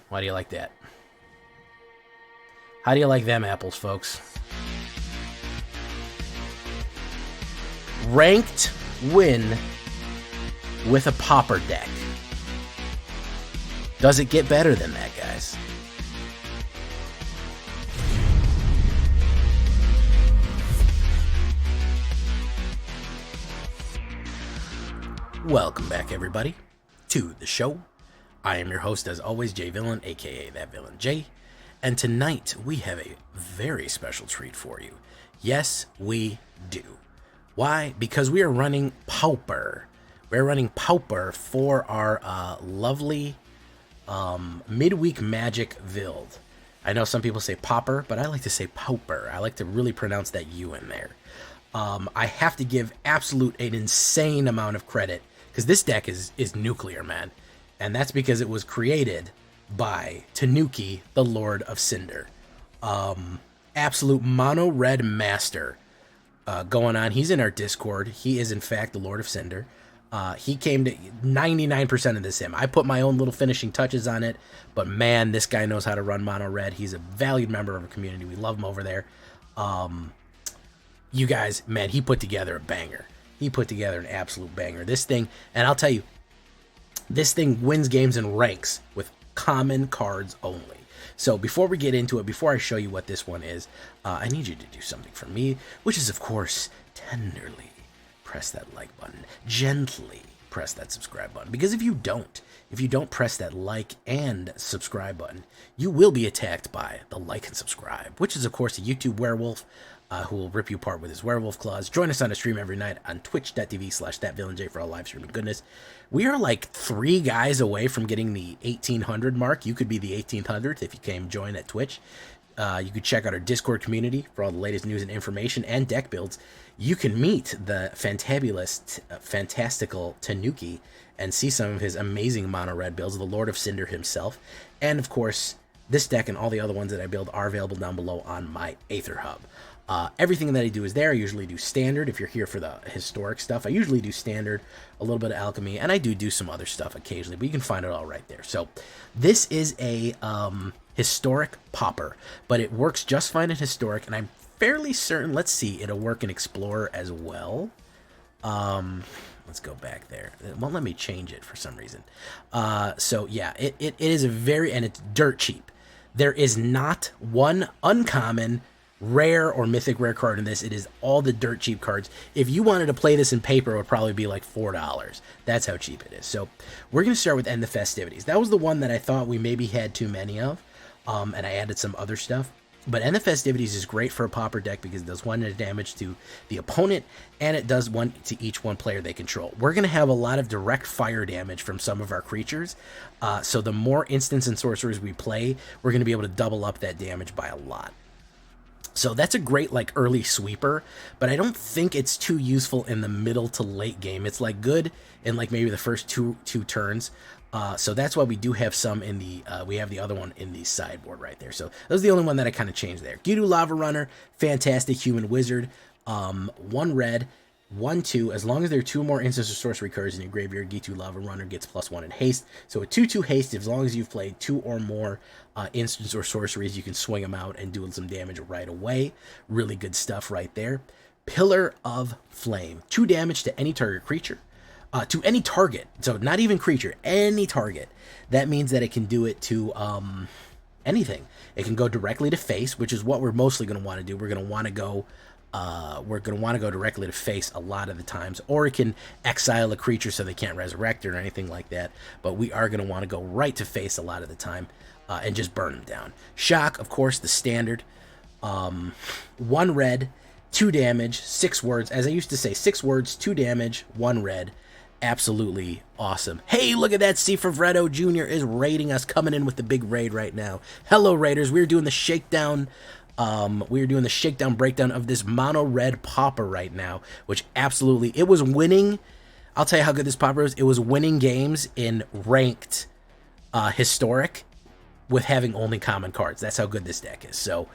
Why do you like that? How do you like them apples, folks? Ranked win with a Pauper deck. Does it get better than that, guys? Welcome back, everybody, to the show. I am your host, as always, Jay Villain, aka That Villain Jay, and tonight we have a very special treat for you. Yes, we do. Why? Because we are running Pauper. We're running Pauper for our lovely midweek magic build. I know some people say Pauper, but I like to say Pauper. I like to really pronounce that U in there. I have to give an insane amount of credit, because this deck is nuclear, man. And that's because it was created by Tanuki, the Lord of Cinder. Absolute mono red master going on. He's in our Discord. He is, in fact, the Lord of Cinder. He came to 99% of this him. I put my own little finishing touches on it, but man, this guy knows how to run mono red. He's a valued member of our community. We love him over there. You guys, man, he put together a banger. He put together an absolute banger. This thing, and I'll tell you, this thing wins games and ranks with common cards only. So before we get into it, before I show you what this one is, I need you to do something for me, which is, of course, tenderly press that like button, gently press that subscribe button. Because if you don't press that like and subscribe button, you will be attacked by the like and subscribe, which is, of course, a YouTube werewolf who will rip you apart with his werewolf claws. Join us on a stream every night on twitch.tv/thatvillainj for all live streaming goodness. We are like 3 guys away from getting the 1800 mark. You could be the 1800th if you came join at Twitch. You could check out our Discord community for all the latest news and information and deck builds. You can meet the fantastical Tanuki and see some of his amazing mono red builds, the Lord of Cinder himself. And of course, this deck and all the other ones that I build are available down below on my AetherHub. Everything that I do is there. I usually do standard. If you're here for the historic stuff, I usually do standard, a little bit of alchemy, and I do some other stuff occasionally, but you can find it all right there. So this is a historic Pauper, but it works just fine in historic, and I'm fairly certain, let's see, it'll work in explorer as well. Let's go back there. It won't let me change it for some reason. So yeah, it is a very, and it's dirt cheap. There is not one uncommon, rare, or mythic rare card in this. It is all the dirt cheap cards. If you wanted to play this in paper, it would probably be like $4. That's how cheap it is. So we're going to start with End the Festivities. That was the one that I thought we maybe had too many of, and I added some other stuff. But End the Festivities is great for a Pauper deck because it does 1 damage to the opponent, and it does 1 to each one player they control. We're going to have a lot of direct fire damage from some of our creatures, so the more instants and sorceries we play, we're going to be able to double up that damage by a lot. So that's a great, like, early sweeper, but I don't think it's too useful in the middle to late game. It's, like, good in, like, maybe the first two turns. So that's why we do have some in the, we have the other one in the sideboard right there. So that was the only one that I kind of changed there. Gitu Lava Runner, fantastic human wizard, 1 red, 1/2. As long as there are 2 more instants or sorcery cards in your graveyard, Gitu Lava Runner gets +1 in haste. So a 2/2 haste, as long as you've played 2 or more instants or sorceries, you can swing them out and do some damage right away. Really good stuff right there. Pillar of Flame, 2 damage to any target creature. To any target, so not even creature, any target. That means that it can do it to anything. It can go directly to face, which is what we're mostly going to want to do. We're going to want to go directly to face a lot of the times, or it can exile a creature so they can't resurrect it or anything like that. But we are going to want to go right to face a lot of the time and just burn them down. Shock, of course, the standard. 1 red, 2 damage, 6 words. As I used to say, 6 words, 2 damage, 1 red. Absolutely awesome. Hey, look at that. C. Favretto Jr. is raiding us, coming in with the big raid right now. Hello, Raiders. We're doing the shakedown. We are doing the shakedown breakdown of this mono red Pauper right now, which absolutely, it was winning. I'll tell you how good this Pauper is. It was winning games in ranked historic with having only common cards. That's how good this deck is. So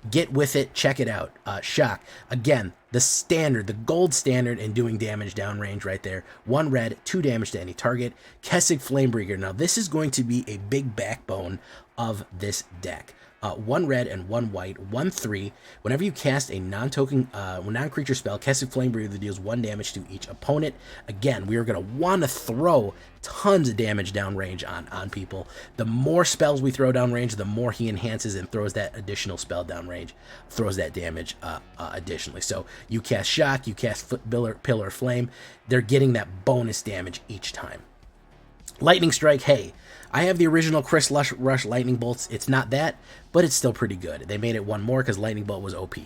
get with it. Check it out. Shock. Again, the standard, the gold standard in doing damage downrange right there. 1 red, 2 damage to any target. Kessig Flamebreaker. Now this is going to be a big backbone of this deck. 1 red and 1 white, 1/3. Whenever you cast a non-creature spell, Kessig Flamebreaker that deals 1 damage to each opponent. Again, we are going to want to throw tons of damage downrange on people. The more spells we throw downrange, the more he enhances and throws that additional spell downrange, throws that damage additionally. So you cast Shock, you cast Pillar Flame, they're getting that bonus damage each time. Lightning Strike, hey, I have the original Chris Rush Lightning Bolts. It's not that, but it's still pretty good. They made it 1 more because Lightning Bolt was OP.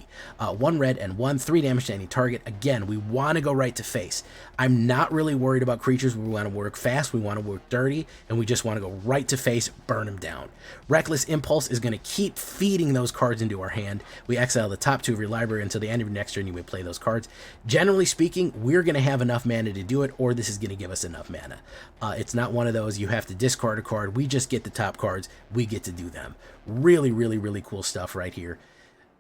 1 red and 1, 3 damage to any target. Again, we want to go right to face. I'm not really worried about creatures. We want to work fast, we want to work dirty, and we just want to go right to face, burn them down. Reckless Impulse is going to keep feeding those cards into our hand. We exile the top 2 of your library until the end of your next turn. You may play those cards. Generally speaking, we're going to have enough mana to do it, or this is going to give us enough mana. It's not one of those you have to discard a card. We just get the top cards. We get to do them. Really, really, really cool stuff right here.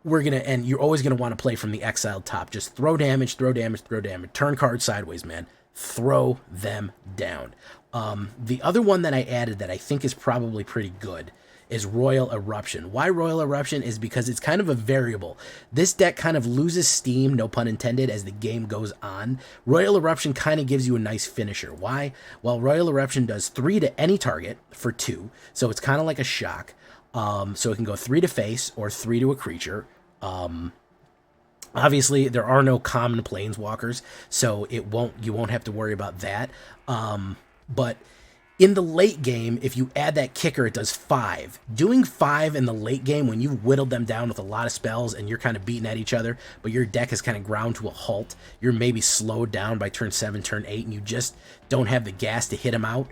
And you're always going to want to play from the exiled top. Just throw damage, throw damage, throw damage. Turn cards sideways, man. Throw them down. The other one that I added that I think is probably pretty good is Royal Eruption. Why Royal Eruption is because it's kind of a variable. This deck kind of loses steam, no pun intended, as the game goes on. Royal Eruption kind of gives you a nice finisher. Why? Well, Royal Eruption does 3 to any target for 2, so it's kind of like a shock. So it can go 3 to face or 3 to a creature. Obviously, there are no common planeswalkers, so you won't have to worry about that. But in the late game, if you add that kicker, it does 5. Doing 5 in the late game when you've whittled them down with a lot of spells and you're kind of beating at each other, but your deck is kind of ground to a halt, you're maybe slowed down by turn 7, turn 8, and you just don't have the gas to hit them out.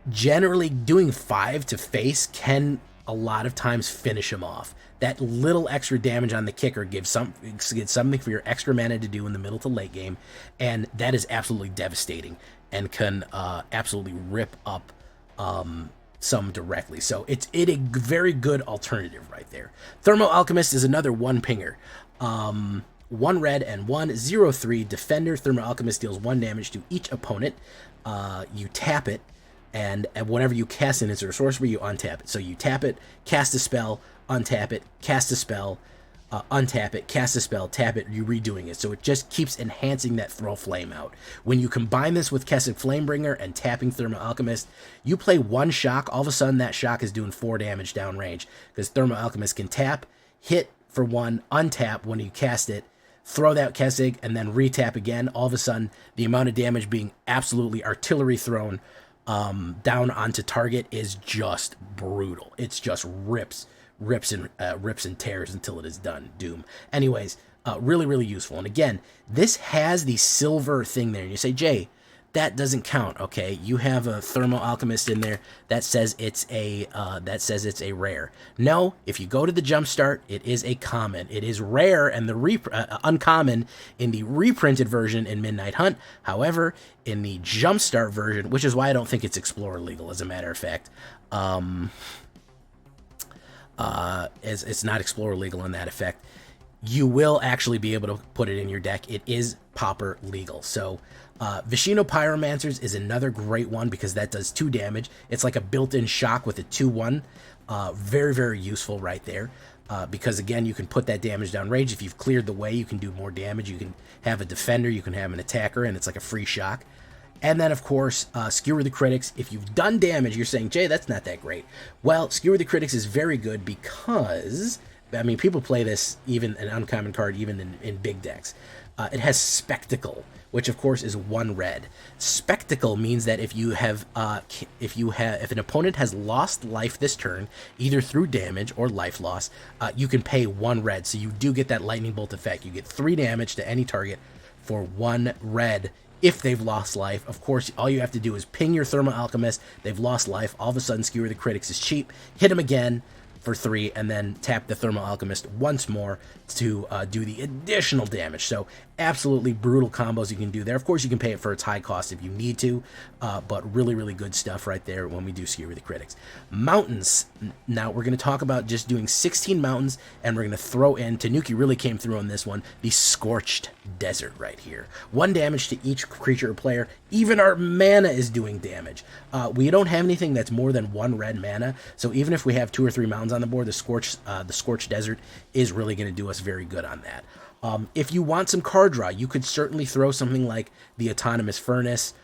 Generally, doing 5 to face can a lot of times finish them off. That little extra damage on the kicker gives something for your extra mana to do in the middle to late game, and that is absolutely devastating and can absolutely rip up some directly. So it's a very good alternative right there. Thermo Alchemist is another 1-pinger. 1 red and 1, 0/3 Defender. Thermo Alchemist deals 1 damage to each opponent. You tap it, and whenever you cast an instant sorcery, you untap it. So you tap it, cast a spell, untap it, cast a spell, untap it, cast a spell, tap it, you're redoing it. So it just keeps enhancing that throw flame out. When you combine this with Kessig Flamebringer and tapping Thermo Alchemist, you play 1 shock, all of a sudden that shock is doing 4 damage downrange, because Thermo Alchemist can tap, hit for 1, untap when you cast it, throw that Kessig, and then retap again. All of a sudden, the amount of damage being absolutely artillery thrown down onto target is just brutal. It's just rips and tears until it is done. Doom. Anyways, really, really useful. And again, this has the silver thing there. And you say, Jay, that doesn't count. Okay, you have a Thermo Alchemist in there that says it's a rare. No, if you go to the Jumpstart, it is a common. It is rare and the uncommon in the reprinted version in Midnight Hunt. However, in the Jumpstart version, which is why I don't think it's Explorer legal, as a matter of fact, it's not Explorer legal in that effect, you will actually be able to put it in your deck. It is Pauper legal. So Vishino Pyromancers is another great one because that does 2 damage. It's like a built-in shock with a 2/1. Very, very useful right there. Because again, you can put that damage down range. If you've cleared the way, you can do more damage. You can have a defender, you can have an attacker, and it's like a free shock. And then, of course, Skewer the Critics. If you've done damage, you're saying, Jay, that's not that great. Well, Skewer the Critics is very good because, I mean, people play this, even an uncommon card, even in big decks. It has Spectacle, which, of course, is 1 red. Spectacle means that if an opponent has lost life this turn, either through damage or life loss, you can pay 1 red. So you do get that lightning bolt effect. You get 3 damage to any target for 1 red. If they've lost life, of course, all you have to do is ping your Thermo Alchemist. They've lost life. All of a sudden, Skewer the Critics is cheap. Hit them again. for 3, and then tap the Thermal Alchemist once more to do the additional damage. So absolutely brutal combos you can do there. Of course, you can pay it for its high cost if you need to, but really, really good stuff right there when we do Skewer the Critics. Mountains. Now, we're going to talk about just doing 16 mountains, and we're going to throw in, Tanuki really came through on this one, the Scorched Desert right here. 1 damage to each creature or player. Even our mana is doing damage. We don't have anything that's more than 1 red mana, so even if we have 2 or 3 mountains on the board, the Scorched Desert is really going to do us very good on that. If you want some card draw, you could certainly throw something like the Autonomous Furnace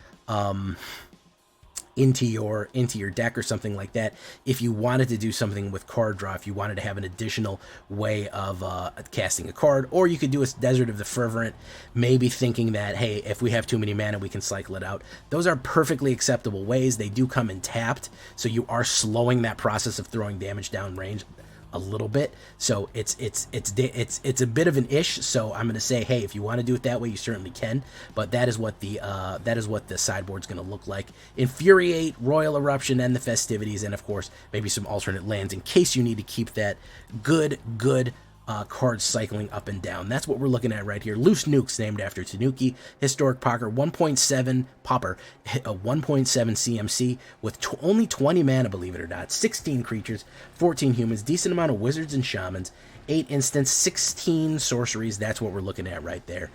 into your deck or something like that. If you wanted to do something with card draw, if you wanted to have an additional way of casting a card, or you could do a Desert of the Fervent, maybe thinking that, hey, if we have too many mana, we can cycle it out. Those are perfectly acceptable ways. They do come in tapped, so you are slowing that process of throwing damage down range a little bit, so it's a bit of an ish. So I'm going to say, hey, if you want to do it that way, you certainly can. But that is what the sideboard's going to look like. Infuriate, Royal Eruption, and the Festivities, and of course maybe some alternate lands in case you need to keep that good card cycling up and down. That's what we're looking at right here. Loose Nukes, named after Tanuki. Historic Pauper, 1.7 Pauper, a 1.7 CMC with only 20 mana, believe it or not. 16 creatures, 14 humans, decent amount of wizards and shamans, 8 instants, 16 sorceries. That's what we're looking at right there.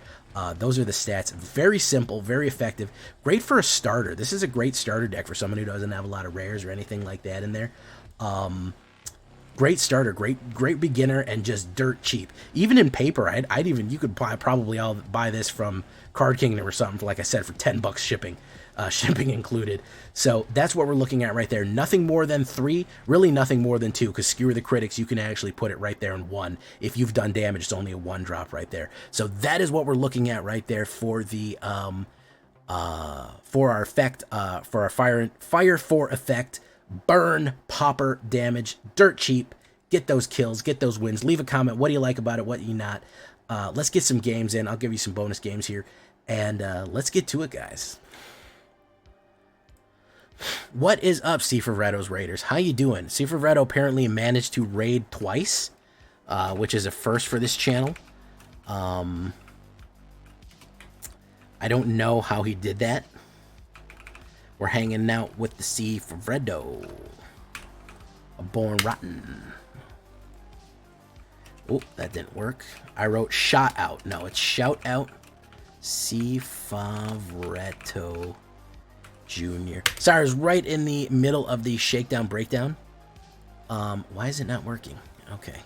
Those are the stats. Very simple, very effective. Great for a starter. This is a great starter deck for someone who doesn't have a lot of rares or anything like that in there. Great starter, great beginner, and just dirt cheap. Even in paper, you could probably all buy this from Card Kingdom or something for, like I said, for $10 shipping, shipping included. So that's what we're looking at right there. Nothing more than 3, really nothing more than 2, because Skewer the Critics, you can actually put it right there in 1. If you've done damage, it's only a 1 drop right there. So that is what we're looking at right there for the for our effect, for our fire 4 effect. Burn, Pauper, damage, dirt cheap. Get those kills, get those wins. Leave a comment. What do you like about it? What do you not? Let's get some games in. I'll give you some bonus games here. And let's get to it, guys. What is up, Cifravretto's Raiders? How you doing? Cifravretto apparently managed to raid twice, which is a first for this channel. I don't know how he did that. We're hanging out with the Cifravretto. Born Rotten. Oh, that didn't work. I wrote shot out. No, it's shout out. Cifravretto Jr. Sorry, I was right in the middle of the shakedown breakdown. Why is it not working? Okay.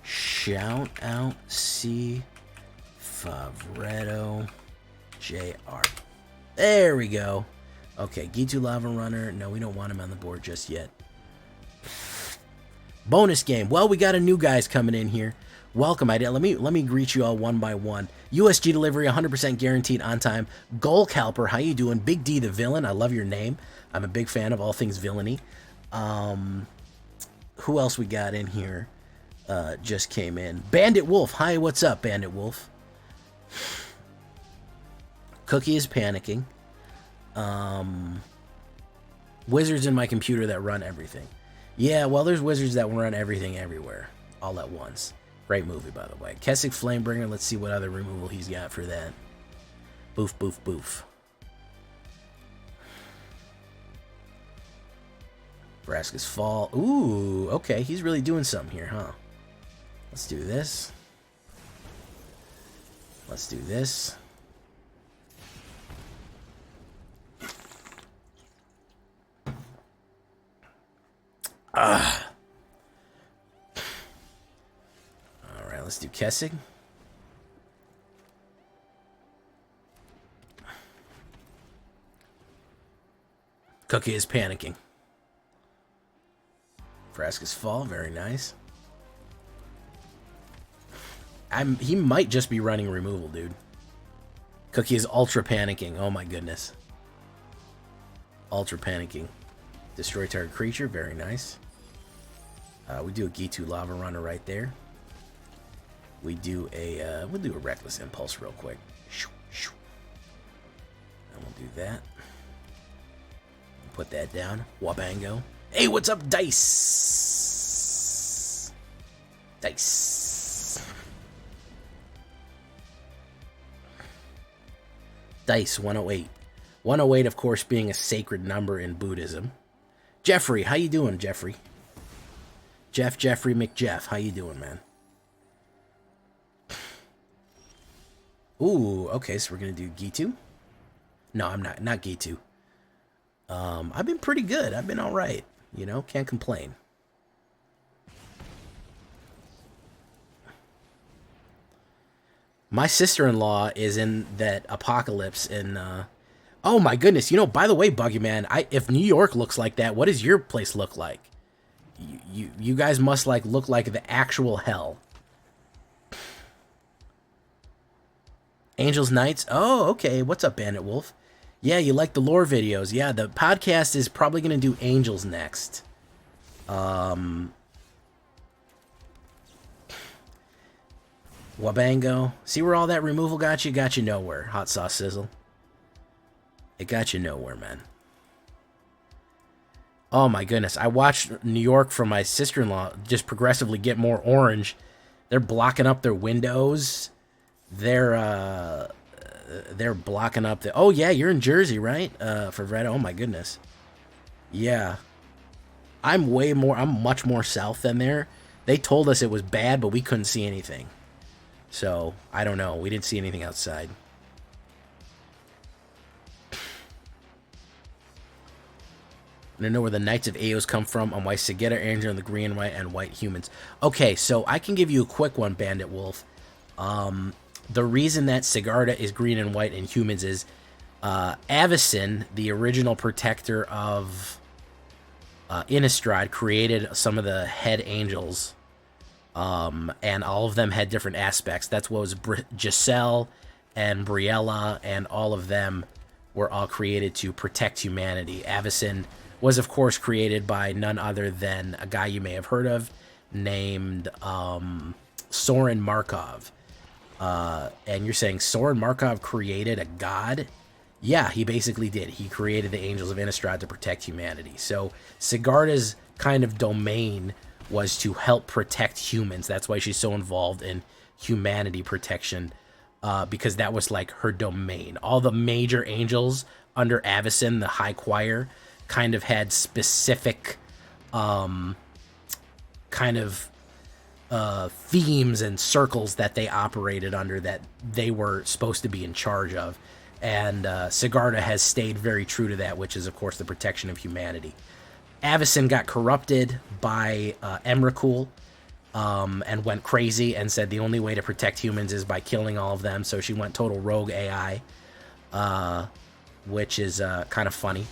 Shout out Cifravretto Jr. There we go. Okay, Gitu Lava Runner. No, we don't want him on the board just yet. Bonus game. Well, we got a new guys coming in here. Welcome. Let me greet you all one by one. USG delivery, 100% guaranteed on time. Goal Calper, how you doing? Big D the Villain, I love your name. I'm a big fan of all things Villainy. Who else we got in here? Just came in. Bandit Wolf, hi, what's up, Bandit Wolf? Cookie is panicking. Wizards in my computer that run everything. Yeah, well, there's wizards that run everything everywhere, all at once. Great movie, by the way. Kessig Flamebringer, let's see what other removal he's got for that. Boof, boof, boof. Vraska's Fall. Ooh, okay, he's really doing something here, huh? Let's do this. Let's do this. Alright, let's do Kessig. Cookie is panicking. Vraska's Fall, very nice. He might just be running removal, dude. Cookie is ultra panicking. Oh my goodness. Ultra panicking. Destroy target creature, very nice. We do a Gitu Lava Runner right there. We do a we'll do a Reckless Impulse real quick. And we'll do that. Put that down. Wabango. Hey, what's up, Dice? Dice. Dice 108. 108, of course, being a sacred number in Buddhism. Jeffrey, how you doing, Jeffrey? Jeffrey McJeff, how you doing, man? Ooh, okay, so we're gonna do Gitu. No, I'm not Gitu. I've been pretty good. I've been all right. You know, can't complain. My sister-in-law is in that apocalypse in. Oh my goodness! You know, by the way, Buggy Man, if New York looks like that, what does your place look like? You guys must like look like the actual hell. Angels Knights. Oh, okay. What's up, Bandit Wolf? Yeah, you like the lore videos. Yeah, the podcast is probably going to do Angels next. Wabango. See where all that removal got you? Got you nowhere. Hot Sauce Sizzle. It got you nowhere, man. Oh my goodness. I watched New York from my sister-in-law just progressively get more orange. They're blocking up their windows. They're blocking up the... Oh, yeah, you're in Jersey, right? For Red. Oh, my goodness. Yeah. I'm much more south than there. They told us it was bad, but we couldn't see anything. So, I don't know. We didn't see anything outside. I don't know where the Knights of Eos come from and why Sagetta Angel and the green, white, and white humans. Okay, so I can give you a quick one, Bandit Wolf. The reason that Sigarda is green and white in humans is Avacyn, the original protector of Innistrad, created some of the head angels, and all of them had different aspects. That's what was Giselle and Briella, and all of them were all created to protect humanity. Avacyn was, of course, created by none other than a guy you may have heard of named Soren Markov. And you're saying Soren Markov created a god? Yeah, he basically did. He created the Angels of Innistrad to protect humanity. So Sigarda's kind of domain was to help protect humans. That's why she's so involved in humanity protection, because that was like her domain. All the major angels under Avacyn, the High Choir, kind of had specific themes and circles that they operated under that they were supposed to be in charge of. And Sigarda has stayed very true to that, which is, of course, the protection of humanity. Avacyn got corrupted by Emrakul and went crazy and said the only way to protect humans is by killing all of them. So she went total rogue AI, which is kind of funny.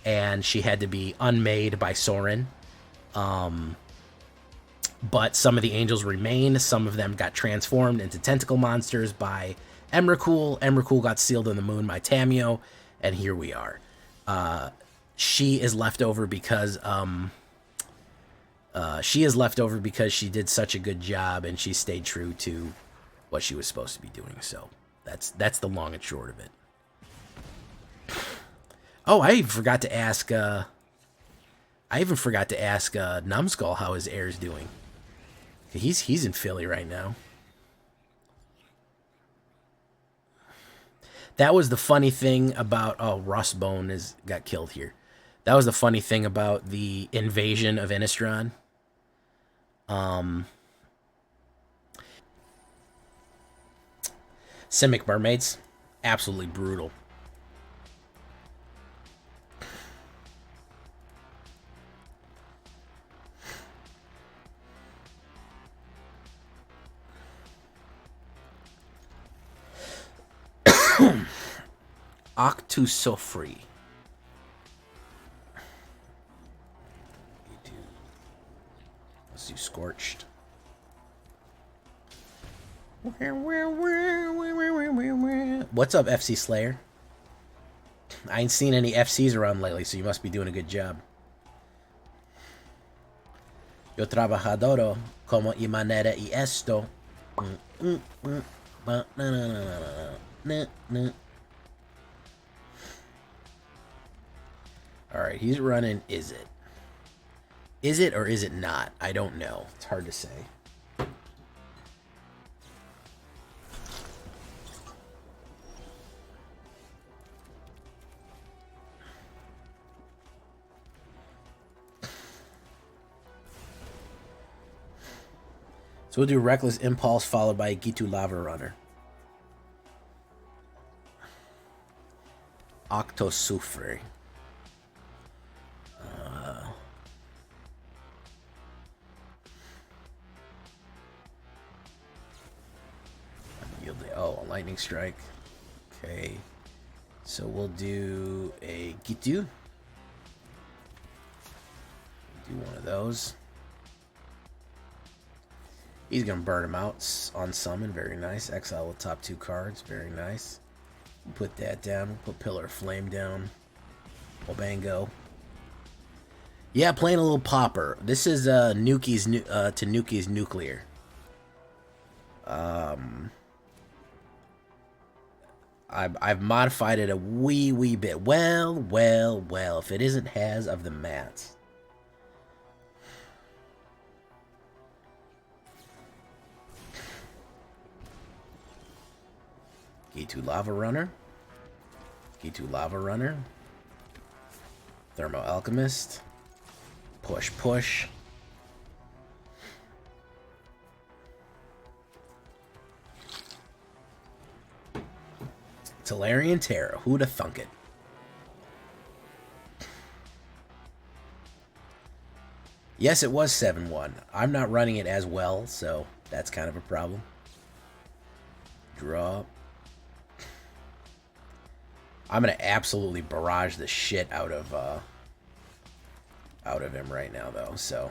And she had to be unmade by Soren. But some of the angels remain. Some of them got transformed into tentacle monsters by Emrakul. Emrakul got sealed in the moon by Tamio. And here we are. She is left over because she did such a good job and she stayed true to what she was supposed to be doing. So that's the long and short of it. Oh, I even forgot to ask Numbskull how his heir's doing. He's in Philly right now. That was the funny thing about... Oh, Rustbone got killed here. That was the funny thing about the invasion of Innistrad. Simic Mermaids. Absolutely brutal. Octusofri. Let's do Scorched. What's up, FC Slayer? I ain't seen any FCs around lately, so you must be doing a good job. Yo trabajadoro como y manera y esto. Alright, he's running Is It. Is it or is it not? I don't know. It's hard to say. So we'll do Reckless Impulse followed by Gitu Lava Runner. Octosufre. Oh, a Lightning Strike. Okay. So we'll do a Gitu. Do one of those. He's going to burn him out on summon. Very nice. Exile the top 2 cards. Very nice. Put that down. We'll put Pillar of Flame down. Obango. Yeah, playing a little Pauper. This is Nuki's Tanuki's Nuclear. I've modified it a wee bit. Well. If it isn't Has of the Mats. Gitu Lava Runner. Gitu Lava Runner. Thermo Alchemist. Push. Tolarian Terror. Who'da thunk it? Yes, it was 7-1. I'm not running it as well, so that's kind of a problem. Draw. I'm gonna absolutely barrage the shit out of him right now, though. So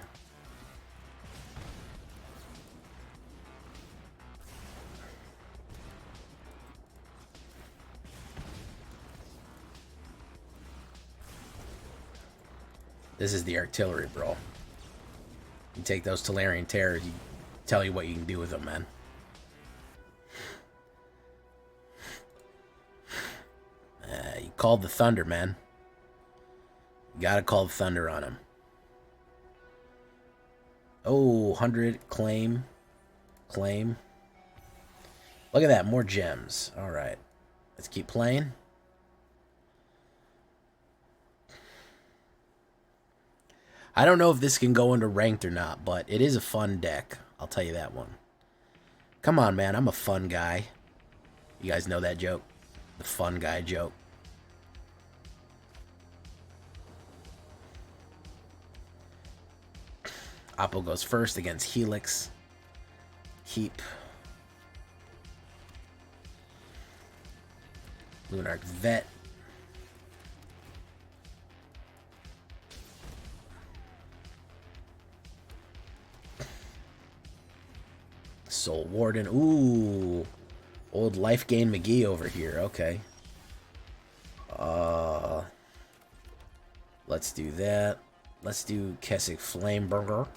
this is the artillery, bro. You take those Tolarian Terrors, you tell you what you can do with them, man. You called the thunder, man. You gotta call the thunder on him. Oh, 100, claim. Look at that, more gems. All right, let's keep playing. I don't know if this can go into ranked or not, but it is a fun deck. I'll tell you that one. Come on, man, I'm a fun guy. You guys know that joke? The fun guy joke. Oppo goes first against Helix. Keep. Lunarch Vet. Soul Warden. Ooh. Old Life Gain McGee over here. Okay. Let's do that. Let's do Kessig Flameburger.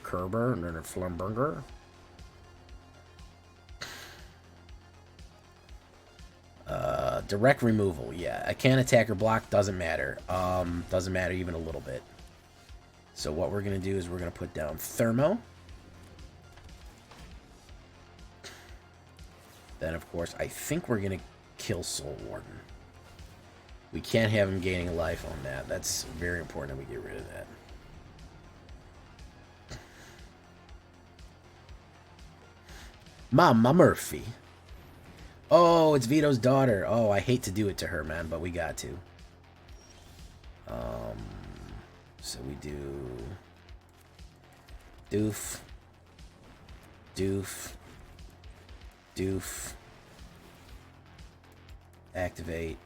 Kerber and then a Flameburger. Direct removal. Yeah, I can't attack or block. Doesn't matter. Doesn't matter even a little bit. So what we're gonna do is we're gonna put down Thermo. Then of course I think we're gonna kill Soul Warden. We can't have him gaining life on that. That's very important that we get rid of that. Mama Murphy. Oh, it's Vito's daughter. Oh, I hate to do it to her, man, but we got to. So we do Doof. Activate.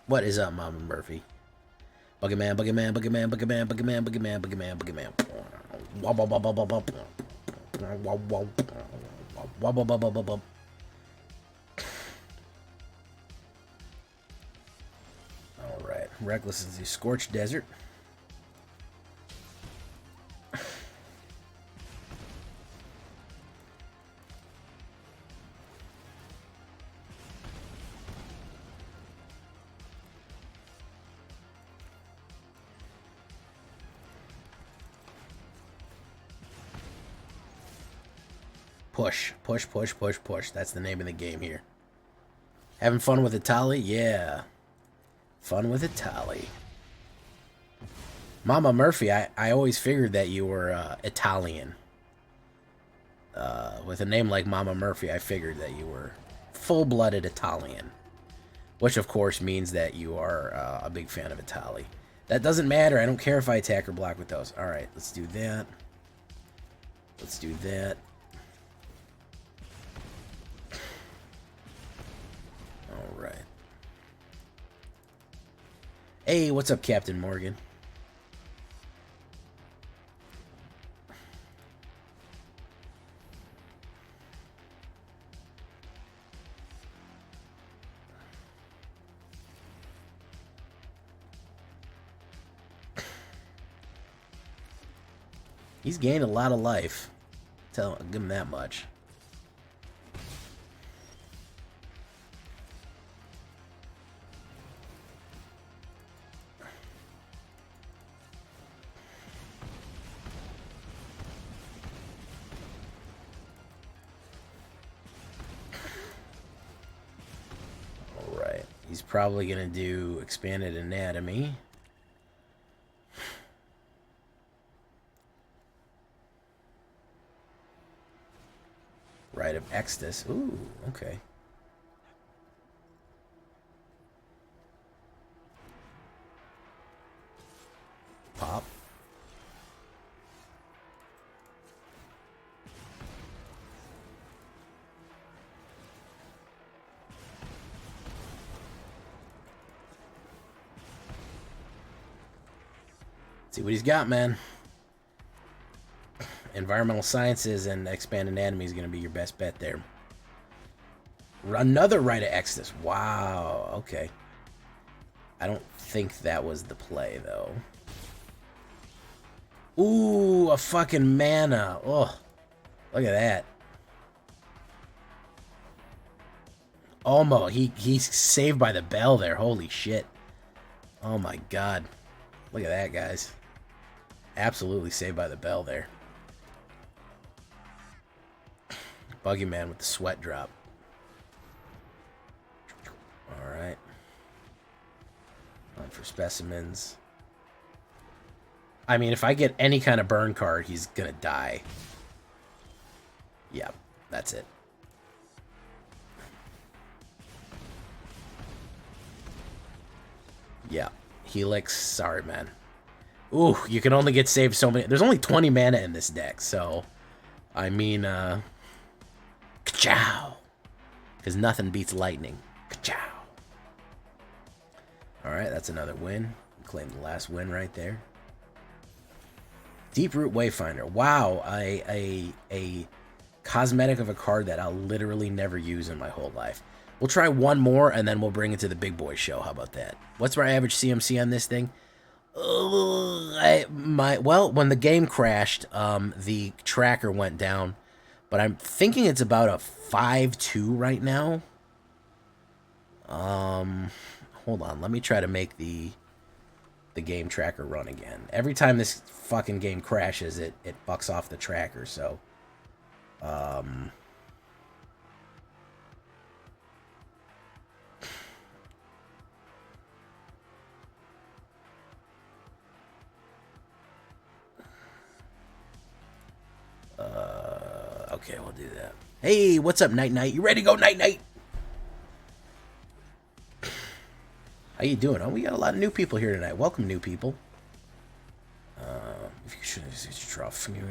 What is up, Mama Murphy? Boogeyman. Alright, Reckless is the Scorched Desert. Push, push, push, push, push. That's the name of the game here. Having fun with Itali? Yeah. Fun with Itali. Mama Murphy, I always figured that you were Italian. With a name like Mama Murphy, I figured that you were full-blooded Italian. Which, of course, means that you are a big fan of Itali. That doesn't matter. I don't care if I attack or block with those. Alright, let's do that. Let's do that. Alright. Hey, what's up, Captain Morgan? He's gained a lot of life. Give him that much. Alright. He's probably going to do expanded anatomy. Rite of Exodus. Ooh, okay. Pop. See what he's got, man. Environmental sciences and expand anatomy is going to be your best bet there. Another Rite of Exodus. Wow. Okay. I don't think that was the play, though. Ooh, a fucking mana. Oh, look at that. Almost. He's saved by the bell there. Holy shit. Oh, my God. Look at that, guys. Absolutely saved by the bell there. Buggy Man with the sweat drop. Alright. On for specimens. I mean, if I get any kind of burn card, he's gonna die. Yep, that's it. Yeah. Helix, sorry, man. Ooh, you can only get saved so many. There's only 20 mana in this deck, so... I mean, Ka-chow! Because nothing beats lightning. Ka-chow! Alright, that's another win. Claim the last win right there. Deeproot Wayfinder. Wow, a cosmetic of a card that I'll literally never use in my whole life. We'll try one more, and then we'll bring it to the big boy show. How about that? What's our average CMC on this thing? Well, when the game crashed, the tracker went down. But I'm thinking it's about a 5-2 right now. Hold on. Let me try to make the game tracker run again. Every time this fucking game crashes, it fucks off the tracker, so... Okay, we'll do that. Hey, what's up, Night Night? You ready to go, Night Night? How you doing? Oh, we got a lot of new people here tonight. Welcome, new people. If you should draw opponent.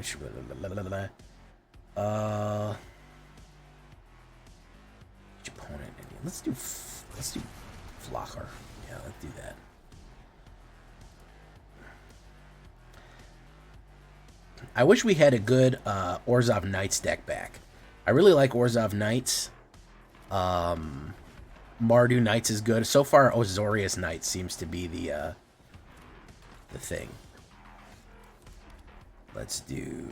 Let's do Flocker. Yeah, let's do that. I wish we had a good Orzhov Knights deck back. I really like Orzhov Knights. Mardu Knights is good. So far, Azorius Knights seems to be the thing. Let's do...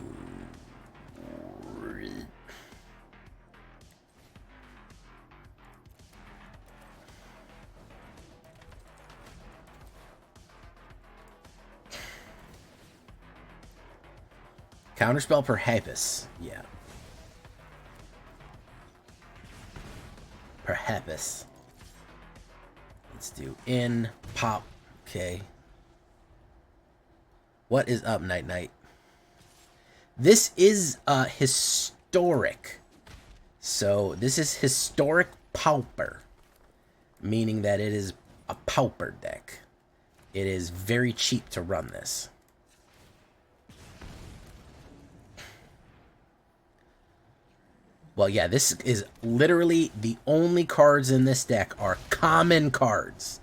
Counterspell per Hypus. Yeah. Perhaps. Let's do in, pop. Okay. What is up, Night Night? This is historic. So this is historic pauper, meaning that it is a pauper deck. It is very cheap to run this. Well, yeah, this is literally the only cards in this deck are common cards.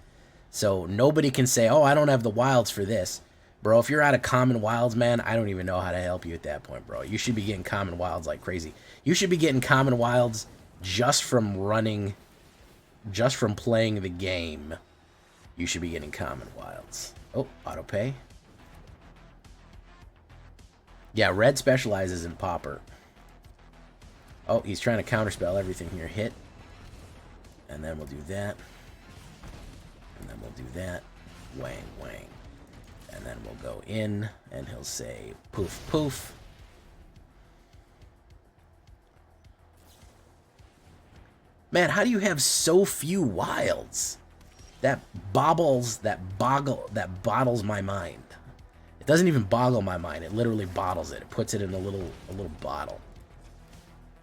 So nobody can say, oh, I don't have the wilds for this. Bro, if you're out of common wilds, man, I don't even know how to help you at that point, bro. You should be getting common wilds like crazy. You should be getting common wilds just from running, just from playing the game. You should be getting common wilds. Oh, auto pay. Yeah, red specializes in pauper. Oh, he's trying to counterspell everything here. Hit. And then we'll do that. And then we'll do that. Wang, wang. And then we'll go in, and he'll say poof, poof. Man, how do you have so few wilds? That boggles my mind. It doesn't even boggle my mind. It literally bottles it. It puts it in a little bottle.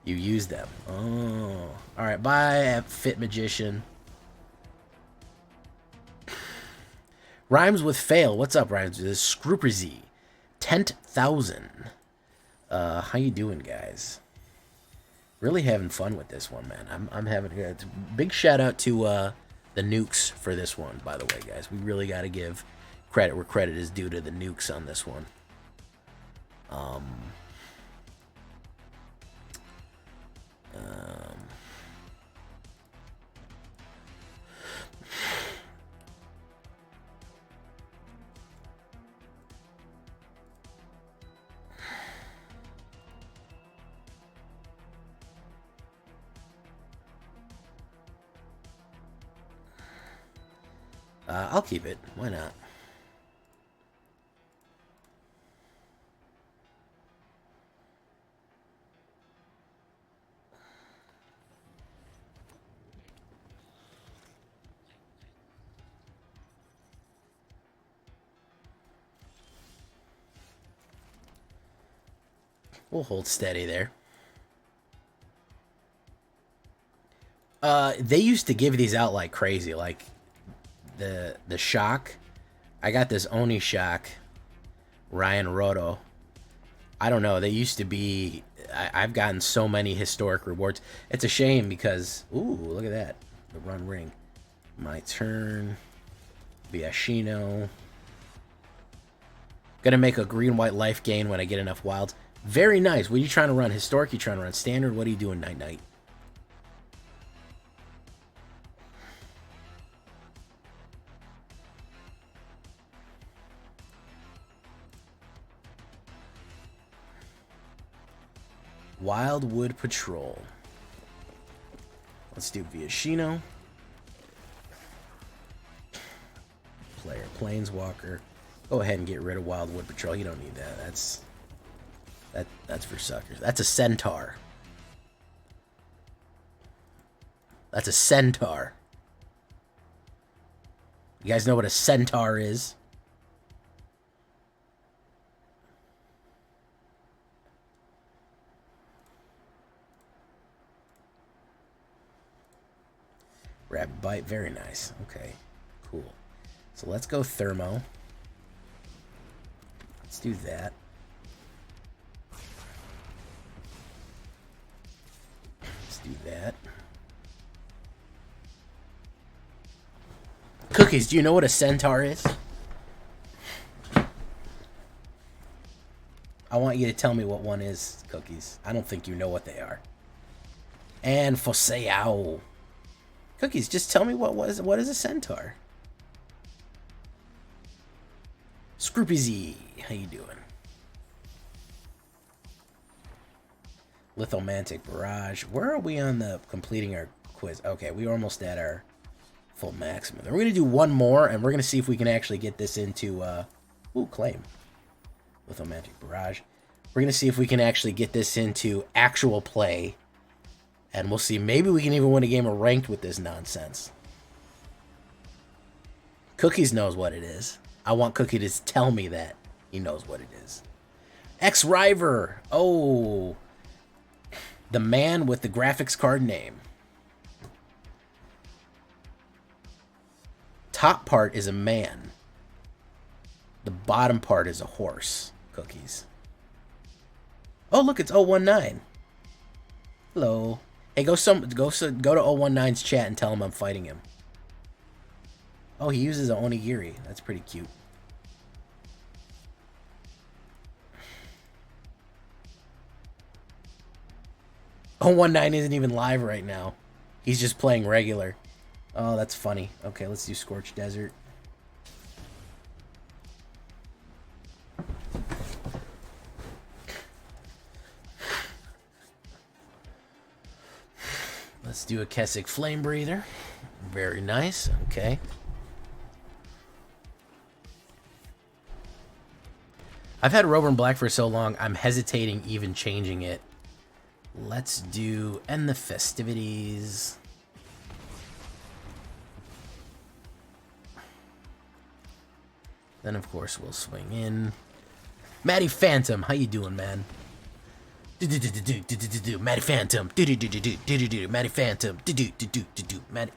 You use them. Oh. Alright, bye, Fit Magician. Rhymes with fail. What's up, Rhymes? This is Scrooperzy. 10,000. How you doing, guys? Really having fun with this one, man. I'm having a big shout out to the nukes for this one, by the way, guys. We really got to give credit where credit is due to the nukes on this one. I'll keep it. Why not? We'll hold steady there. They used to give these out like crazy, like the shock. I got this Oni shock, Ryan Roto. I don't know. They used to be. I've gotten so many historic rewards. It's a shame because ooh, look at that, the run ring. My turn. Biashino. Gonna make a green-white life gain when I get enough wilds. Very nice. What are you trying to run? Historic? You trying to run standard? What are you doing, Night Night? Wildwood Patrol. Let's do Viashino. Player Planeswalker. Go ahead and get rid of Wildwood Patrol. You don't need that. That's for suckers. That's a centaur. That's a centaur. You guys know what a centaur is? Rapid Bite, very nice. Okay, cool. So let's go Thermo. Let's do that. Let's do that. Cookies, do you know what a centaur is? I want you to tell me what one is, Cookies. I don't think you know what they are. And Fosseau. Cookies, just tell me what is a centaur? Scrooperzy, how you doing? Lithomantic Barrage. Where are we on the completing our quiz? Okay, we're almost at our full maximum. Then we're going to do one more, and we're going to see if we can actually get this into... claim. Lithomantic Barrage. We're going to see if we can actually get this into actual play And we'll see. Maybe we can even win a game of ranked with this nonsense. Cookies knows what it is. I want Cookie to tell me that he knows what it is. X-River. Oh. The man with the graphics card name. Top part is a man. The bottom part is a horse. Cookies. Oh, look, it's 019. Hello. Hey, go to 019's chat and tell him I'm fighting him. Oh, he uses an onigiri. That's pretty cute. Oh, 19 isn't even live right now. He's just playing regular. Oh, that's funny. Okay, let's do Scorched Desert. Let's do a Kessick Flame Breather. Very nice. Okay. I've had Rover and Black for so long, I'm hesitating even changing it. Let's do End the Festivities. Then, of course, we'll swing in. Matty Phantom, how you doing, man? Matty Phantom. Matty Phantom. Matty.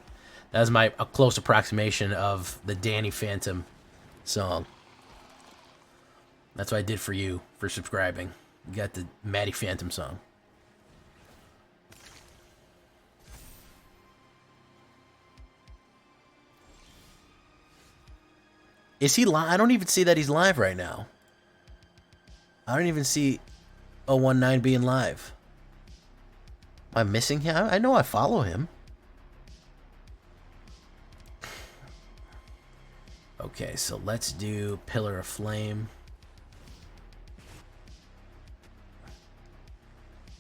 That was a close approximation of the Danny Phantom song. That's what I did for you for subscribing. You got the Matty Phantom song. Is he live? I don't even see that he's live right now. I don't even see 019 being live. Am I missing him? I know I follow him. Okay, so let's do Pillar of Flame.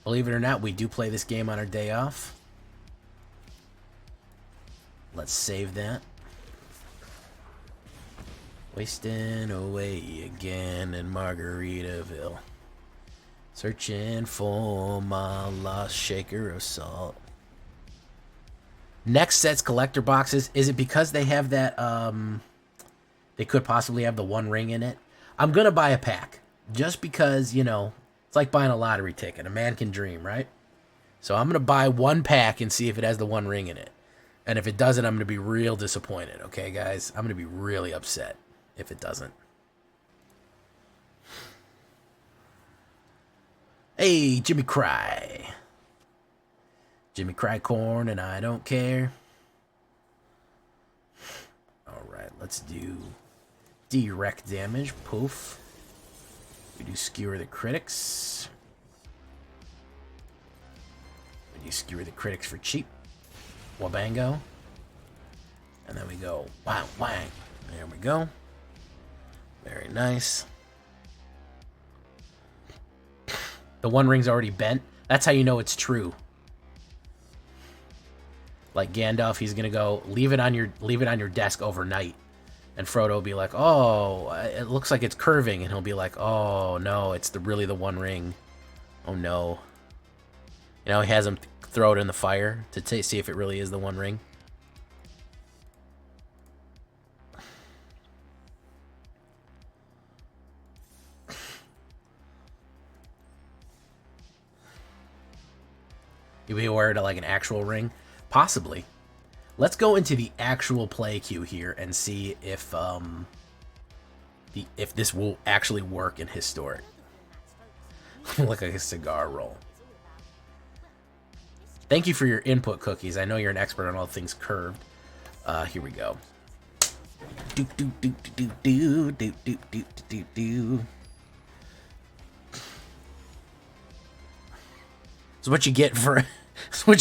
Believe it or not, we do play this game on our day off. Let's save that. Wasting away again in Margaritaville. Searching for my lost shaker of salt. Next set's collector boxes. Is it because they have that, they could possibly have the One Ring in it? I'm going to buy a pack. Just because, you know, it's like buying a lottery ticket. A man can dream, right? So I'm going to buy one pack and see if it has the One Ring in it. And if it doesn't, I'm going to be real disappointed. Okay, guys? I'm going to be really upset if it doesn't. Hey, Jimmy Cry. Jimmy Cry Corn, and I don't care. Alright, let's do direct damage. Poof. We do Skewer the Critics. We do Skewer the Critics for cheap. Wabango. And then we go wang, wang. There we go. Very nice. The One Ring's already bent. That's how you know it's true. Like Gandalf, he's gonna go leave it on your desk overnight, and Frodo will be like, "Oh, it looks like it's curving," and he'll be like, "Oh no, it's really the One Ring. Oh no." You know, he has him throw it in the fire to see if it really is the One Ring. You'll be aware of like an actual ring? Possibly. Let's go into the actual play queue here and see if this will actually work in Historic. Look like a cigar roll. Thank you for your input, Cookies. I know you're an expert on all things curved. Here we go. Do do do do do do do do do do. So what you get for so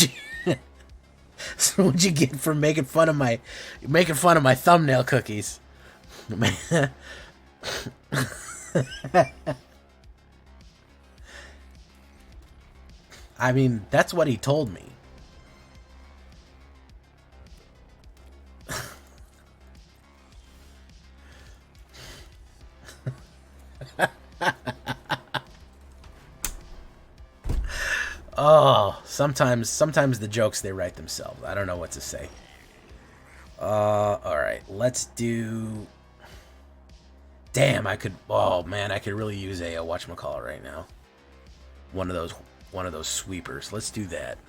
what you get for making fun of my thumbnail, Cookies? I mean, that's what he told me. Oh, sometimes the jokes they write themselves. I don't know what to say. All right, let's do. Damn, I could. Oh man, I could really use a whatchamacallit right now. One of those sweepers. Let's do that.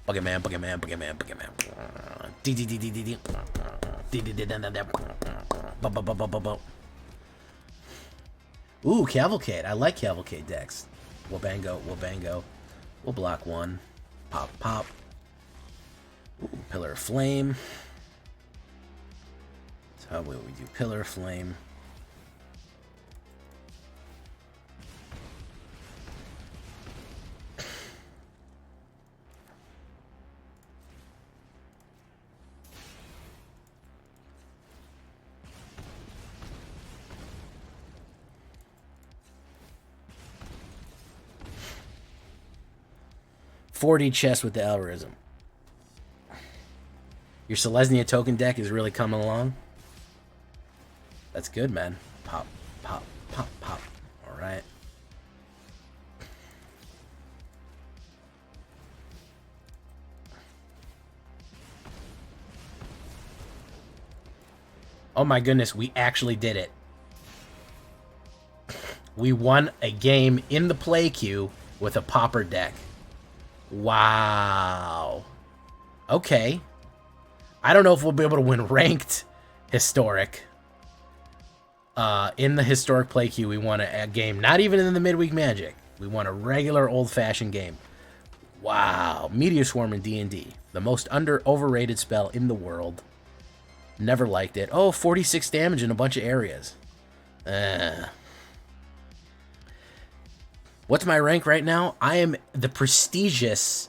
Buggerman. Ooh, Cavalcade. I like Cavalcade decks. Wabango. We'll block one. Pop. Ooh, Pillar of Flame. So how will we do Pillar of Flame? $40 chest with the algorithm. Your Selesnya token deck is really coming along. That's good, man. Pop. All right. Oh my goodness, we actually did it. We won a game in the play queue with a Pauper deck. Wow. Okay. I don't know if we'll be able to win ranked historic. In the historic play queue, we won a game. Not even in the midweek Magic. We won a regular old-fashioned game. Wow. Meteor Swarm in D&D. The most overrated spell in the world. Never liked it. Oh, 46 damage in a bunch of areas. What's my rank right now? I am the prestigious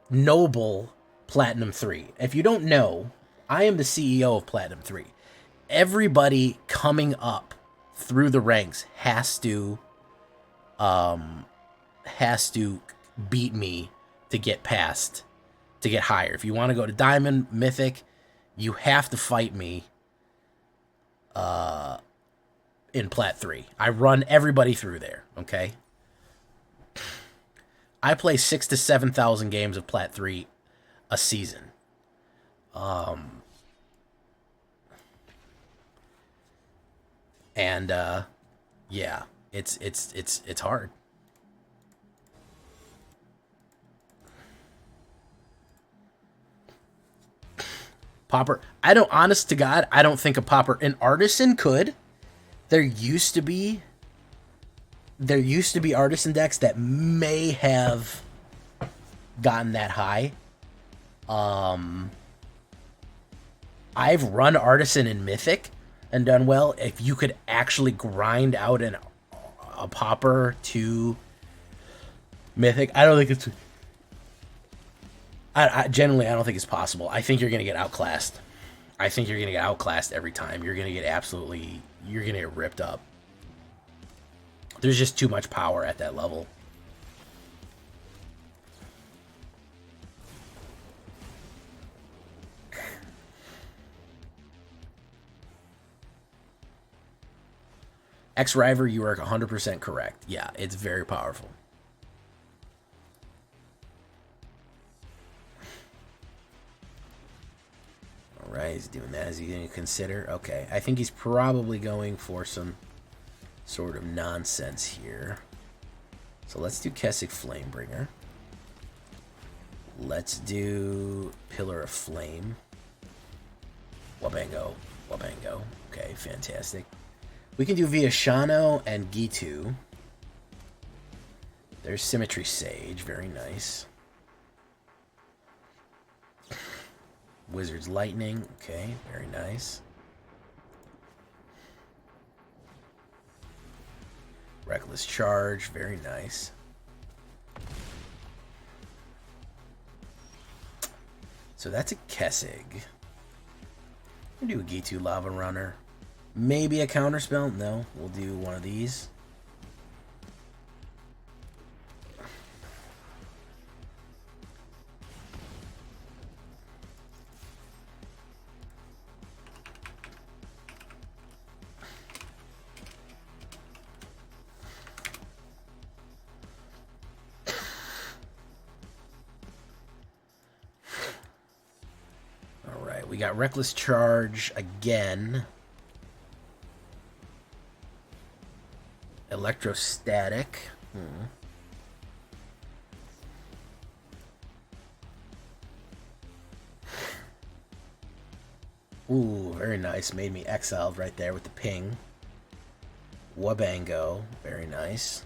Noble Platinum 3. If you don't know, I am the CEO of Platinum 3. Everybody coming up through the ranks has to beat me to get past, to get higher. If you want to go to Diamond, Mythic, you have to fight me in Plat 3. I run everybody through there, okay? I play 6,000 to 7,000 games of Plat 3 a season. Yeah, it's hard. Pauper, honest to God, I don't think a Pauper, an Artisan could. There used to be Artisan decks that may have gotten that high. I've run Artisan in Mythic and done well. If you could actually grind out a Pauper to Mythic, I don't think it's... Generally, I don't think it's possible. I think you're going to get outclassed. I think you're going to get outclassed every time. You're going to get you're going to get ripped up. There's just too much power at that level. X-River, you are 100% correct. Yeah, it's very powerful. Alright, he's doing that. Is he going to consider? Okay, I think he's probably going for some sort of nonsense here. So let's do Kessig Flamebringer. Let's do Pillar of Flame. Wabango. Okay, fantastic. We can do Viashano and Gitu. There's Symmetry Sage, very nice. Wizard's Lightning, okay, very nice. Reckless Charge, very nice. So that's a Kessig. We'll do a Gitu Lava Runner. Maybe a counterspell? No, we'll do one of these. we got Reckless Charge again. Electrostatic. Ooh, very nice. Made me exiled right there with the ping. Wabango. Very nice.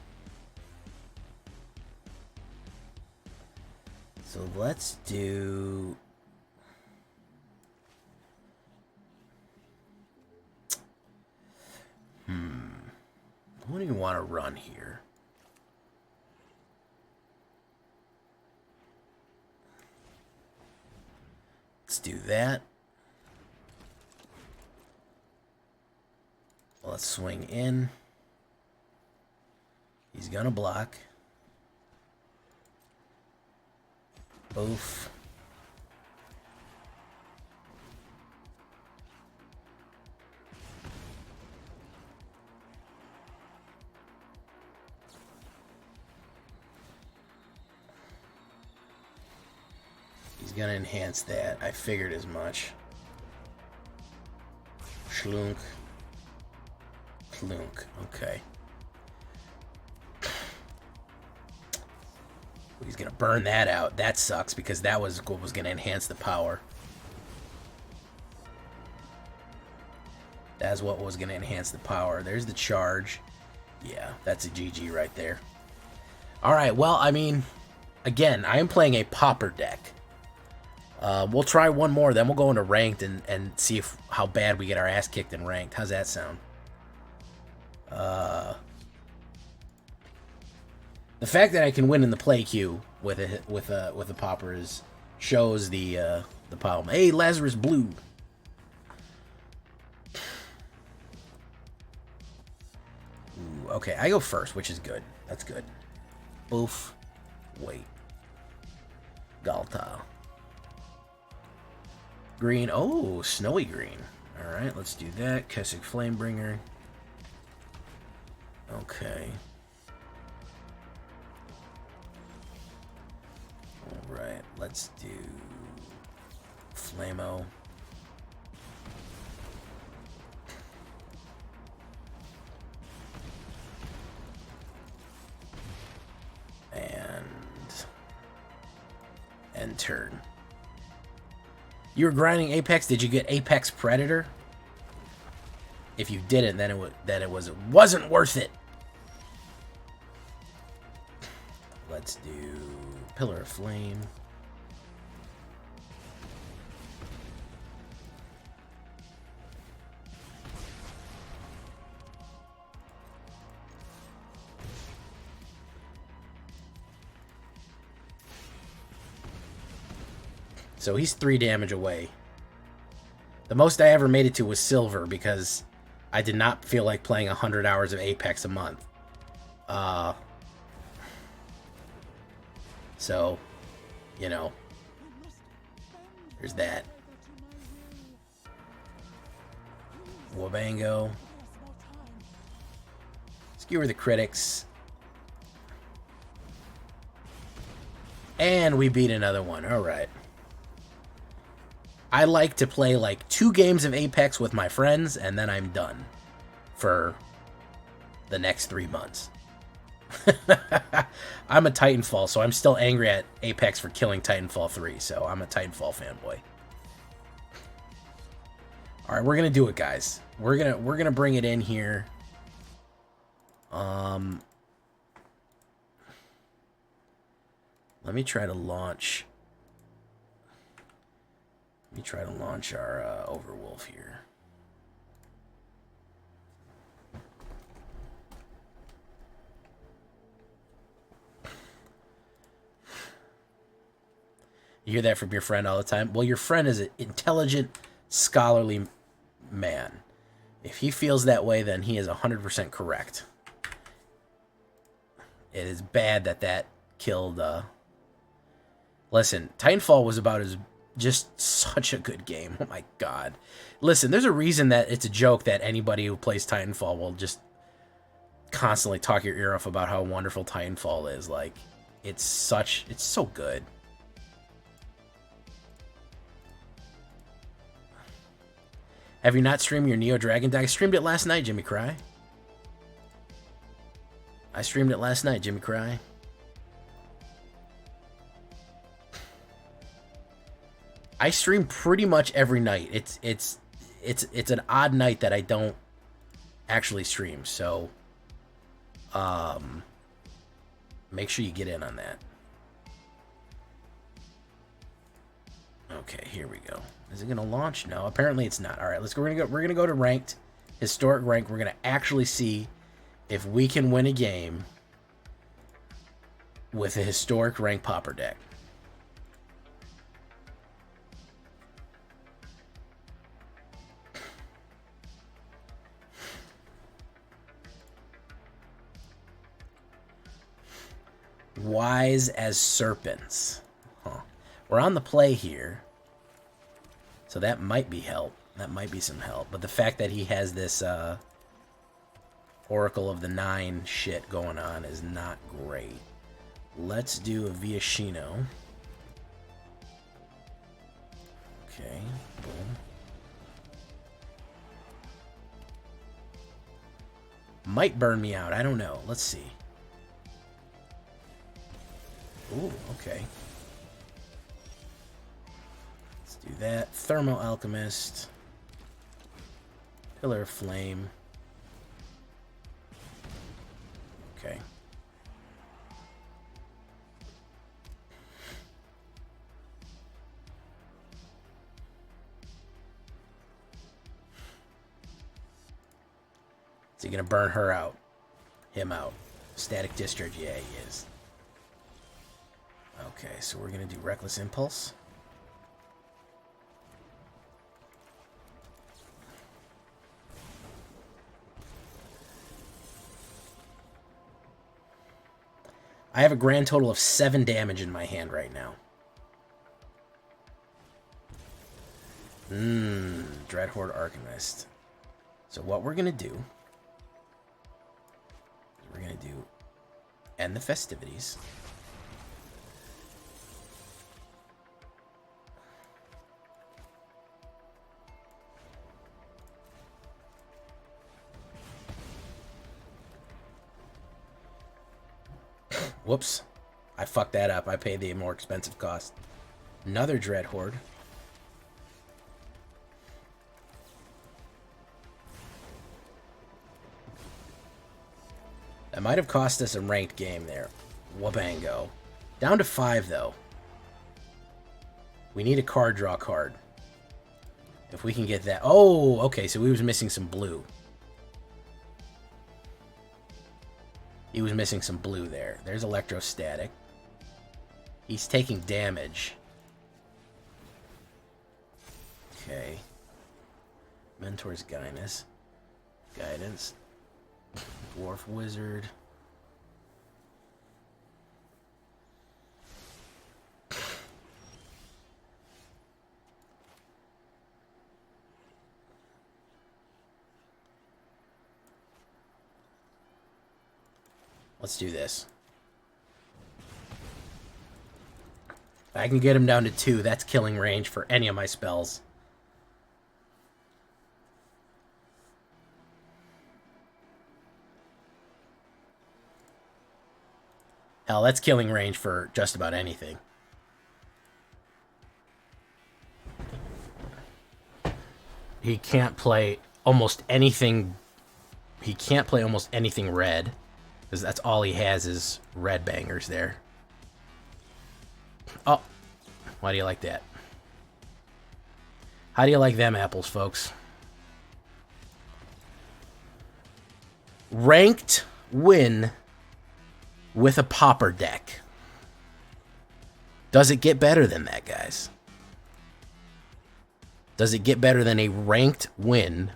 So let's do... What do you want to run here? Let's do that. Let's swing in. He's gonna block. Oof. He's gonna enhance that. I figured as much. Schlunk. Clunk. Okay. He's gonna burn that out. That sucks because that was what was gonna enhance the power. That's what was gonna enhance the power. There's the charge. Yeah, that's a GG right there. Alright, well, I mean, again, I am playing a Pauper deck. We'll try one more, then we'll go into ranked and see how bad we get our ass kicked in ranked. How's that sound? The fact that I can win in the play queue with a Pauper shows the problem. Hey, Lazarus Blue. Ooh, okay, I go first, which is good. That's good. Oof. Wait. Galta. Green. Oh, snowy green. All right, let's do that. Keswick Flamebringer. Okay. Alright, let's do Flamo. And end turn. You were grinding Apex. Did you get Apex Predator? If you didn't, then it wasn't worth it. Let's do Pillar of Flame. So he's 3 damage away. The most I ever made it to was silver because I did not feel like playing 100 hours of Apex a month. So, you know, there's that. Wabango. Skewer the critics. And we beat another one. All right. I like to play like 2 games of Apex with my friends, and then I'm done for the next 3 months. I'm a Titanfall, so I'm still angry at Apex for killing Titanfall 3, so I'm a Titanfall fanboy. Alright, we're gonna do it, guys. We're gonna bring it in here. Let me try to launch our Overwolf here. You hear that from your friend all the time? Well, your friend is an intelligent, scholarly man. If he feels that way, then he is 100% correct. It is bad that killed... Listen, Titanfall was about as... just such a good game. Oh my god. Listen, there's a reason that it's a joke that anybody who plays Titanfall will just constantly talk your ear off about how wonderful Titanfall is. Like, it's so good. Have you not streamed your Neo Dragon deck? I streamed it last night, Jimmy Cry. I streamed it last night, Jimmy Cry. I stream pretty much every night. It's an odd night that I don't actually stream, so make sure you get in on that. Okay, here we go. Is it gonna launch? No, apparently it's not. All right, let's go. We're gonna go to ranked, historic rank. We're gonna actually see if we can win a game with a historic rank Pauper deck. Wise as serpents. Huh. We're on the play here, so that might be help. That might be some help. But the fact that he has this Oracle of the Nine shit going on is not great. Let's do a Viashino. Okay, boom. Might burn me out. I don't know. Let's see. Ooh, okay. Let's do that. Thermal Alchemist. Pillar of Flame. Okay. Is he gonna burn her out? Him out? Static Discharge? Yeah, he is. Okay, so we're gonna do Reckless Impulse. I have a grand total of 7 damage in my hand right now. Dreadhorde Arcanist. So what we're gonna do, we're gonna do end the festivities. Whoops. I fucked that up. I paid the more expensive cost. Another Dreadhorde. That might have cost us a ranked game there. Wabango. Down to 5, though. We need a card draw card. If we can get that. Oh, okay, so we was missing some blue. He was missing some blue there. There's Electrostatic. He's taking damage. Okay. Mentor's Guidance. Dwarf Wizard. Let's do this. I can get him down to 2. That's killing range for any of my spells. Hell, that's killing range for just about anything. He can't play almost anything. He can't play almost anything red. Because that's all he has is red bangers there. Oh. Why do you like that? How do you like them apples, folks? Ranked win with a Pauper deck. Does it get better than that, guys? Does it get better than a ranked win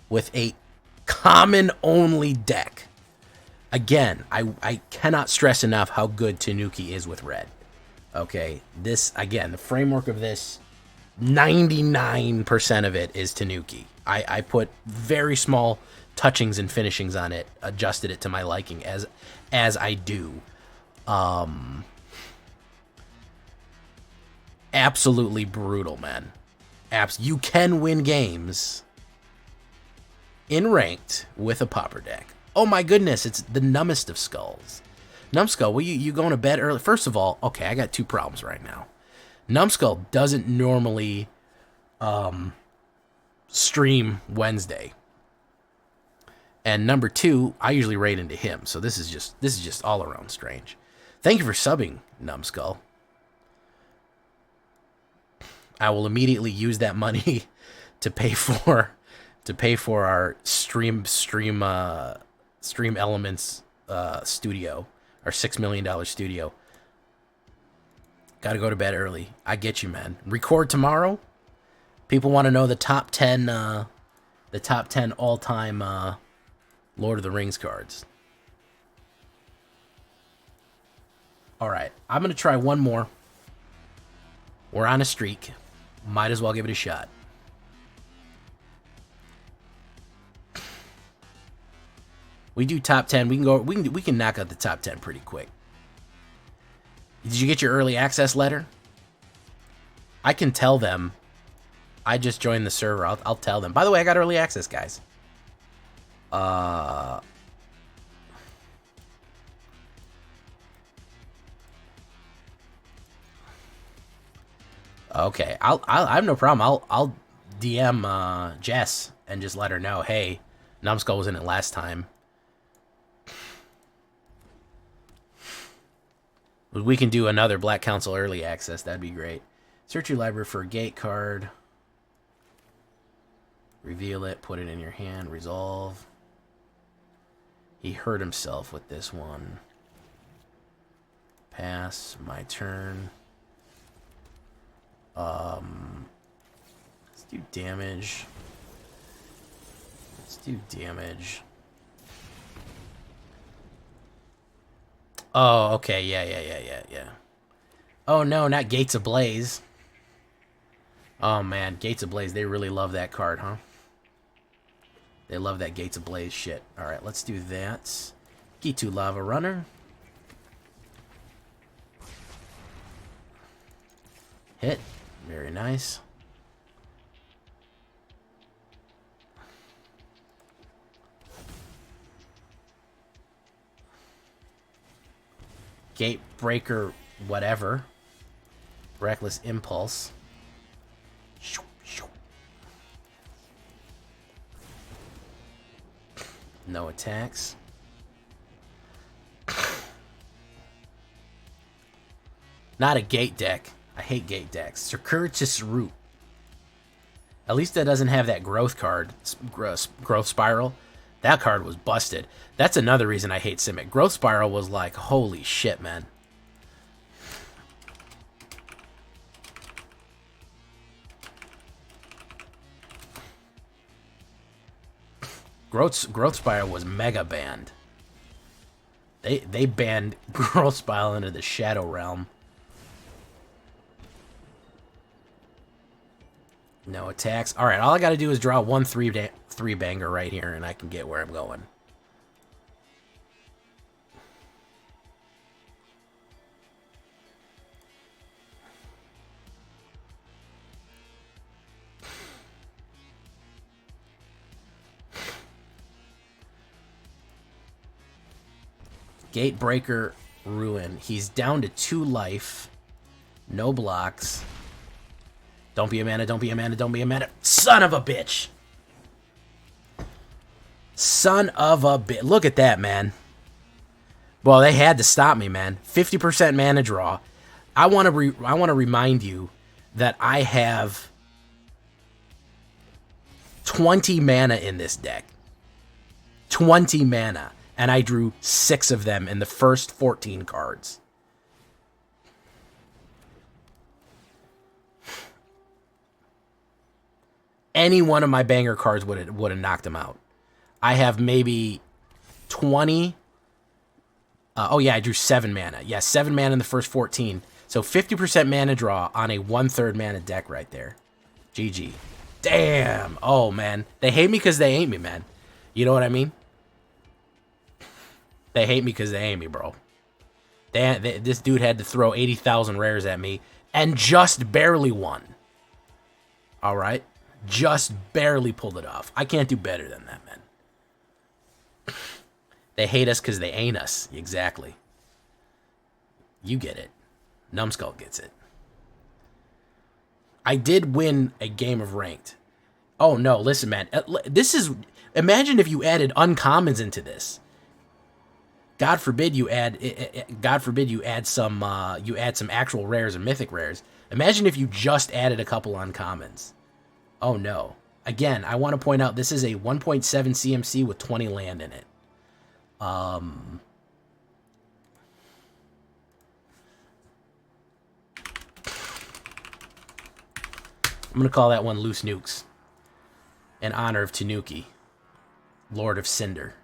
with a common-only deck? Again, I cannot stress enough how good Tanuki is with red. Okay, this, again, the framework of this, 99% of it is Tanuki. I put very small touchings and finishings on it, adjusted it to my liking as I do. Absolutely brutal, man. You can win games in ranked with a Pauper deck. Oh my goodness, it's the numbest of skulls. Numbskull, well, you going to bed early? First of all, okay, I got two problems right now. Numbskull doesn't normally stream Wednesday. And number two, I usually raid into him, so this is just all around strange. Thank you for subbing, Numbskull. I will immediately use that money to pay for our stream elements studio, our $6 million studio. Got to go to bed early. I get you, man. Record tomorrow. People want to know the top 10 all-time Lord of the Rings cards. All right, I'm gonna try one more. We're on a streak. Might as well give it a shot. We do top 10. We can knock out the top 10 pretty quick. Did you get your early access letter? I can tell them. I just joined the server. I'll tell them. By the way, I got early access, guys. Okay, I have no problem. I'll DM Jess and just let her know, hey, Numbskull was in it last time. We can do another Black Council early access. That'd be great. Search your library for a gate card. Reveal it. Put it in your hand. Resolve. He hurt himself with this one. Pass. My turn. Let's do damage. Let's do damage. Oh, okay. Yeah. Oh, no, not Gates Ablaze. Oh, man. Gates Ablaze. They really love that card, huh? They love that Gates Ablaze shit. All right, let's do that. Gitu Lava Runner. Hit. Very nice. Gate Breaker, whatever. Reckless Impulse. No attacks. Not a gate deck. I hate gate decks. Circuitous Route. At least that doesn't have that growth card. Growth Spiral. That card was busted. That's another reason I hate Simic. Growth Spiral was like, holy shit, man. Growth Spiral was mega banned. They banned Growth Spiral into the Shadow Realm. No attacks. All right, all I got to do is draw one three banger right here, and I can get where I'm going. Gatebreaker Ruin. He's down to 2 life. No blocks. Don't be a mana, don't be a mana, don't be a mana. Son of a bitch! Son of a bitch. Look at that, man. Well, they had to stop me, man. 50% mana draw. I want to remind you that I have 20 mana in this deck. 20 mana. And I drew 6 of them in the first 14 cards. Any one of my banger cards would have knocked him out. I have maybe 20. Oh, yeah, I drew 7 mana. Yeah, 7 mana in the first 14. So 50% mana draw on a 1/3 mana deck right there. GG. Damn. Oh, man. They hate me because they ain't me, man. You know what I mean? They hate me because they ain't me, bro. This dude had to throw 80,000 rares at me and just barely won. All right? Just barely pulled it off. I can't do better than that, man. They hate us because they ain't us. Exactly. You get it. Numbskull gets it. I did win a game of ranked. Oh no, listen, man. This is... Imagine if you added uncommons into this. God forbid you add some actual rares and mythic rares. Imagine if you just added a couple uncommons. Oh no. Again, I want to point out this is a 1.7 CMC with 20 land in it. I'm going to call that one Loose Nukes in honor of Tanuki, Lord of Cinder.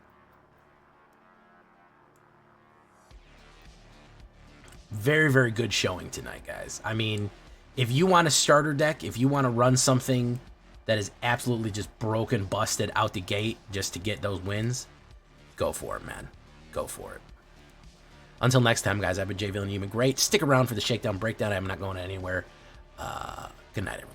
Very, very good showing tonight, guys. I mean, if you want a starter deck, if you want to run something that is absolutely just broken, busted out the gate just to get those wins, go for it, man. Go for it. Until next time, guys, I've been Jay Villainy. You've been great. Stick around for the Shakedown Breakdown. I'm not going anywhere. Good night, everyone.